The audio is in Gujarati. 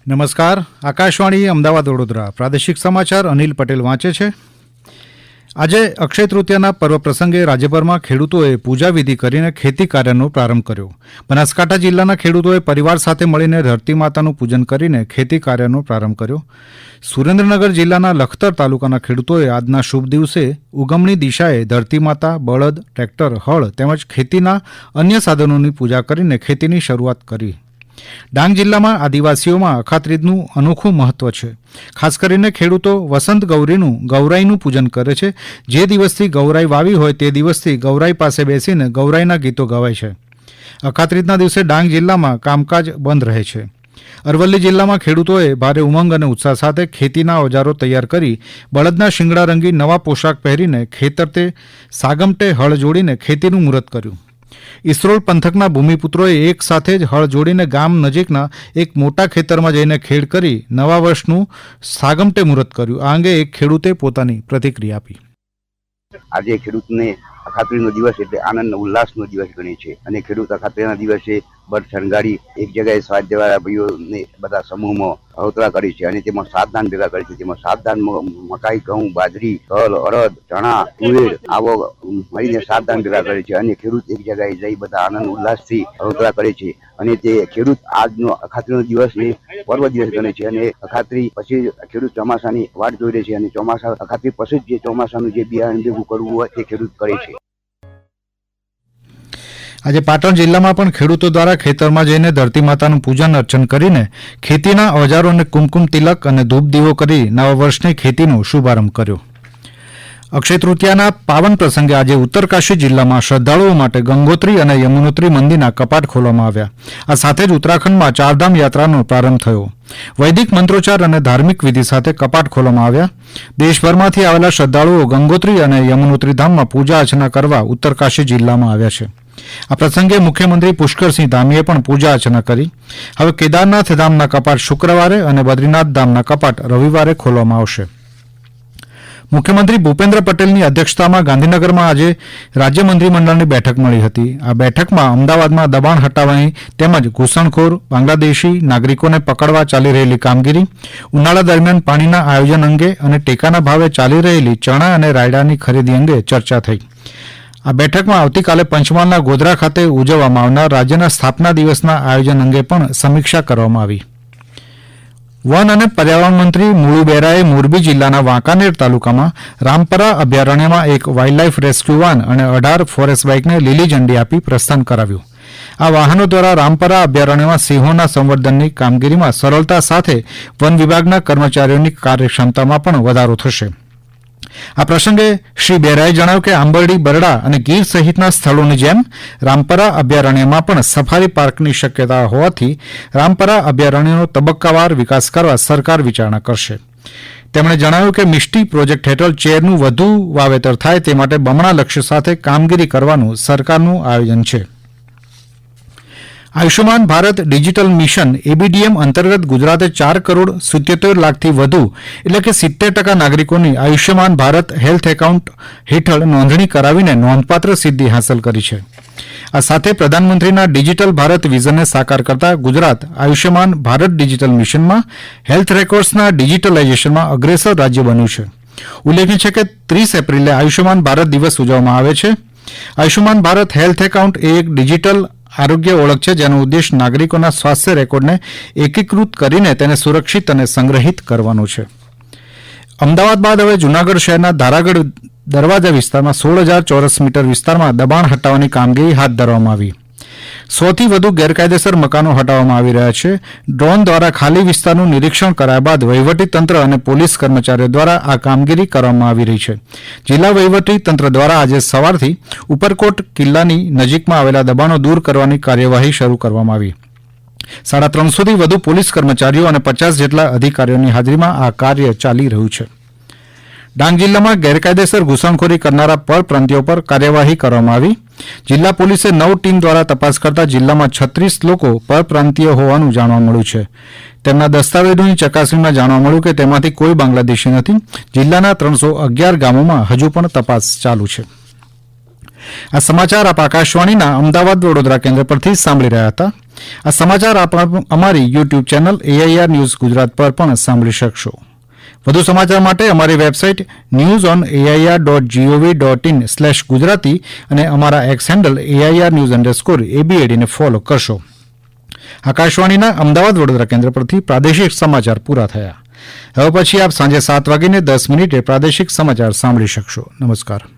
નમસ્કાર. આકાશવાણી અમદાવાદ વડોદરા પ્રાદેશિક સમાચાર અનિલ પટેલ વાંચે છે. આજે અક્ષય તૃતીયાના પર્વ પ્રસંગે રાજ્યભરમાં ખેડૂતોએ પૂજાવિધિ કરીને ખેતી કાર્યનો પ્રારંભ કર્યો. બનાસકાંઠા જિલ્લાના ખેડૂતોએ પરિવાર સાથે મળીને ધરતી માતાનું પૂજન કરીને ખેતી કાર્યનો પ્રારંભ કર્યો. સુરેન્દ્રનગર જિલ્લાના લખતર તાલુકાના ખેડૂતોએ આજના શુભ દિવસે ઉગમણી દિશાએ ધરતી માતા, બળદ, ટ્રેક્ટર, હળ તેમજ ખેતીના અન્ય સાધનોની પૂજા કરીને ખેતીની શરૂઆત કરી. ડાંગ જિલ્લામાં આદિવાસીઓમાં અખાત્રીજનું અનોખું મહત્વ છે. ખાસ કરીને ખેડૂતો વસંત ગૌરાઈનું પૂજન કરે છે. જે દિવસથી ગૌરાઈ વાવી હોય તે દિવસથી ગૌરાઈ પાસે બેસીને ગૌરાઈના ગીતો ગવાય છે. અખાત્રીજના દિવસે ડાંગ જિલ્લામાં કામકાજ બંધ રહે છે. અરવલ્લી જિલ્લામાં ખેડૂતોએ ભારે ઉમંગ અને ઉત્સાહ સાથે ખેતીના ઓજારો તૈયાર કરી બળદના શિંગડા રંગી નવા પોશાક પહેરીને ખેતરતે સાગમટે હળ જોડીને ખેતીનું મુહૂર્ત કર્યું. ઇસરોલ પંથકના ભૂમિપુત્રોએ એક સાથે જ હળ જોડીને ગામ નજીકના એક મોટા ખેતરમાં જઈને ખેડ કરી નવા વર્ષનું સાગમટે મુહૂર્ત કર્યું. આ અંગે એક ખેડૂતે પોતાની પ્રતિક્રિયા આપી. આજે ખેડૂતને અખાત્રીનો દિવસ એટલે આનંદ ઉલ્લાસનો દિવસ ગણે છે અને ખેડૂત અખાત્રીના દિવસે બળ શણગારી એક જગ્યાએ સ્વાધ્યાય ભાઈઓને બધા સમૂહમાં અવતરા કરી છે અને તેમાં 7 દાન ભેગા કરી છે. તેમાં 7 દાનમાં મકાઈ, ઘઉં, બાજરી, તલ, અડદ, ચણા, તુવેર આવો મળીને 7 દાન ભેગા કરે છે અને ખેડૂત એક જગ્યાએ જઈ બધા આનંદ ઉલ્લાસથી અવતરા કરે છે અને તે ખેડૂત આજનો અખાત્રીનો દિવસ એ પર્વ દિવસ ગણે છે અને અખાત્રી પછી ખેડૂત ચોમાસાની વાટ જોઈ રહે છે અને ચોમાસા અખાત્રી પછી જે ચોમાસાનું જે બિયારણ ભેગું કરવું હોય તે ખેડૂત કરે છે. આજે પાટણ જિલ્લામાં પણ ખેડૂતો દ્વારા ખેતરમાં જઈને ધરતી માતાનું પૂજન અર્ચન કરીને ખેતીના ઓજારોને કુમકુમ તિલક અને ધૂપ દીવો કરી નવા વર્ષની ખેતીનો શુભારંભ કર્યો. અક્ષય તૃતીયાના પાવન પ્રસંગે આજે ઉત્તરકાશી જિલ્લામાં શ્રદ્ધાળુઓ માટે ગંગોત્રી અને યમુનોત્રી મંદિરના કપાટ ખોલવામાં આવ્યા. આ સાથે જ ઉત્તરાખંડમાં ચારધામ યાત્રાનો પ્રારંભ થયો. વૈદિક મંત્રોચ્ચાર અને ધાર્મિક વિધિ સાથે કપાટ ખોલવામાં આવ્યા. દેશભરમાંથી આવેલા શ્રદ્ધાળુઓ ગંગોત્રી અને યમુનોત્રી ધામમાં પૂજા અર્ચના કરવા ઉત્તરકાશી જિલ્લામાં આવ્યા છે. આ પ્રસંગે મુખ્યમંત્રી પુષ્કરસિંહ ધામીએ પણ પૂજા અર્ચના કરી. હવે કેદારનાથ ધામના કપાટ શુક્રવારે અને બદ્રીનાથ ધામના કપાટ રવિવારે ખોલવામાં આવશે. મુખ્યમંત્રી ભૂપેન્દ્ર પટેલની અધ્યક્ષતામાં ગાંધીનગરમાં આજે રાજ્ય મંત્રીમંડળની બેઠક મળી હતી. આ બેઠકમાં અમદાવાદમાં દબાણ હટાવવાની તેમજ ઘૂસણખોર બાંગ્લાદેશી નાગરિકોને પકડવા ચાલી રહેલી કામગીરી, ઉનાળા દરમિયાન પાણીના આયોજન અંગે અને ટેકાના ભાવે ચાલી રહેલી ચણા અને રાયડાની ખરીદી અંગે ચર્ચા થઈ. આ બેઠકમાં આવતીકાલે પંચમહાલના ગોધરા ખાતે ઉજવવામાં આવનાર રાજ્યના સ્થાપના દિવસના આયોજન અંગે પણ સમીક્ષા કરવામાં આવી. વન અને પર્યાવરણ મંત્રી મુળુ બેરાએ મોરબી જિલ્લાના વાંકાનેર તાલુકામાં રામપરા અભયારણ્યમાં એક વાઇલ્ડલાઇફ રેસ્ક્યુ વાન અને 18 ફોરેસ્ટ બાઇકને લીલી ઝંડી આપી પ્રસ્થાન કરાવ્યું. આ વાહનો દ્વારા રામપરા અભયારણ્યમાં સિંહોના સંવર્ધનની કામગીરીમાં સરળતા સાથે વન વિભાગના કર્મચારીઓની કાર્યક્ષમતામાં પણ વધારો થશે. આ પ્રસંગે શ્રી બેરાએ જણાવ્યું કે આંબરડી, બરડા અને ગીર સહિતના સ્થળોની જેમ રામપરા અભયારણ્યમાં પણ સફારી પાર્કની શક્યતા હોવાથી રામપરા અભયારણ્યનો તબક્કાવાર વિકાસ કરવા સરકાર વિચારણા કરશે. તેમણે જણાવ્યું કે મિસ્ટી પ્રોજેક્ટ હેઠળ ચેરનું વધુ વાવેતર થાય તે માટે બમણા લક્ષ્ય સાથે કામગીરી કરવાનું સરકારનું આયોજન છે. આયુષ્યમાન ભારત ડિજિટલ મિશન એબીડીએમ અંતર્ગત ગુજરાતે 4 કરોડ 77 લાખથી વધુ એટલે કે 70% નાગરિકોની આયુષ્યમાન ભારત હેલ્થ એકાઉન્ટ હેઠળ નોંધણી કરાવીને નોંધપાત્ર સિદ્ધિ હાંસલ કરી છે. આ સાથે પ્રધાનમંત્રીના ડિજિટલ ભારત વિઝનને સાકાર કરતા ગુજરાત આયુષ્યમાન ભારત ડિજિટલ મિશનમાં હેલ્થ રેકોર્ડ્સના ડિજિટલાઇઝેશનમાં અગ્રેસર રાજ્ય બન્યું છે. ઉલ્લેખનીય છે કે 30 એપ્રિલે આયુષ્યમાન ભારત દિવસ ઉજવવામાં આવે છે. આયુષ્યમાન ભારત હેલ્થ એકાઉન્ટ એ એક ડિજિટલ આરોગ્ય ઓળખ છે જેનો ઉદ્દેશ નાગરિકોના સ્વાસ્થ્ય રેકોર્ડને એકીકૃત કરીને તેને સુરક્ષિત અને સંગ્રહિત કરવાનો છે. અમદાવાદ બાદ હવે જૂનાગઢ શહેરના ધારાગઢ દરવાજા વિસ્તારમાં 16,000 ચોરસ મીટર વિસ્તારમાં દબાણ હટાવવાની કામગીરી હાથ ધરવામાં આવી. 100થી વધુ ગેરકાયદેસર મકાનો હટાવવામાં આવી રહ્યા છે. ડ્રોન દ્વારા ખાલી વિસ્તારનું નિરીક્ષણ કરાયા બાદ વહીવટીતંત્ર અને પોલીસ કર્મચારીઓ દ્વારા આ કામગીરી કરવામાં આવી રહી છે. જિલ્લા વહીવટીતંત્ર દ્વારા આજે સવારથી ઉપરકોટ કિલ્લાની નજીકમાં આવેલા દબાણો દૂર કરવાની કાર્યવાહી શરૂ કરવામાં આવી. 350થી વધુ પોલીસ કર્મચારીઓ અને 50 જેટલા અધિકારીઓની હાજરીમાં આ કાર્ય ચાલી રહ્યું છે. ડાંગ જિલ્લામાં ગેરકાયદેસર ઘૂસણખોરી કરનારા પરપ્રાંતિયો પર કાર્યવાહી કરવામાં આવી. જિલ્લા પોલીસે 9 ટીમ દ્વારા તપાસ કરતા જિલ્લામાં 36 લોકો પરપ્રાંતિય હોવાનું જાણવા મળ્યું છે. તેમના દસ્તાવેજોની ચકાસણીમાં જાણવા મળ્યું કે તેમાંથી કોઈ બાંગ્લાદેશી નથી. જિલ્લાના 311 ગામોમાં હજુ પણ તપાસ ચાલુ છે. આ સમાચાર આપ આકાશવાણીના અમદાવાદ વડોદરા કેન્દ્ર પરથી સાંભળી રહ્યા હતા. આ સમાચાર આપ અમારી YouTube channel AIR news Gujarat પર પણ સાંભળી શકશો. વધુ સમાચાર માટે અમારી વેબસાઇટ newsonair.gov.in/gujarati અને અમારા એક્સ હેન્ડલ AIR_news_ABAD ને ફોલો કરશો. આકાશવાણીના અમદાવાદ વડોદરા કેન્દ્ર પરથી પ્રાદેશિક સમાચાર પૂરા થયા. હવે પછી આપ સાંજે 7:10 પ્રાદેશિક સમાચાર સાંભળી શકશો. નમસ્કાર.